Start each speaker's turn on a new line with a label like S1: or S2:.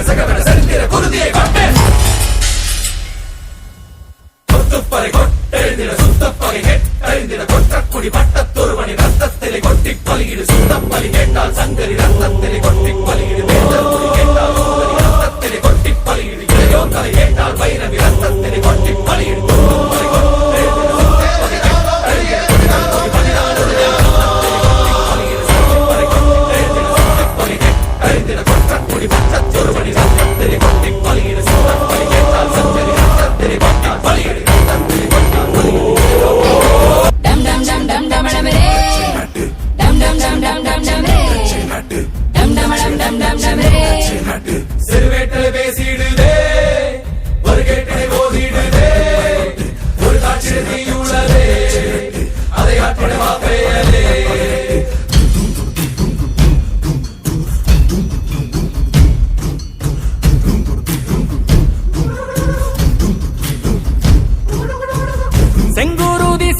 S1: சகவன சரித்திர குருதியை கொட்டு கொத்துப்பறை கொட்டெழுந்திட சுத்தப்பகை கெட்டெழுந்திட கொற்றக்குடி பட்டத்தொருவனி ரத்தத்திலே கொட்டி பலியிடு சுத்தப்பலி கேட்டால் சங்கரி ரத்தத்திலே கொட்டி பலியிடு வேந்தற்குடி கேட்டால் சூதரி ரத்தத்திலே கொட்டி பலியிடு இளையோ தலை கேட்டால் வைரவி ரத்தத்திலே கொட்டி பலியிடு கொத்துப்பறை கொட்டெழுந்திட சுத்தப்பகை கெட்டெழுந்திட கொற்றக்குடி 14 ரத்தத்திலே கொட்டி பட்டத்தொருவனி ரத்தத்திலே கொட்டி பலியிடு சுத்தப்பலி கேட்டால் சங்கரி ரத்தத்திலே கொட்டால் பலியிடு சிறுவேட்டலை பேசிடுதே ஒரு கேட்டனை ஓதிடுதே ஒரு காட்சியை தீயுள்ளதே அதை ஆற்றிட வாப்பையலே
S2: செங்குருதி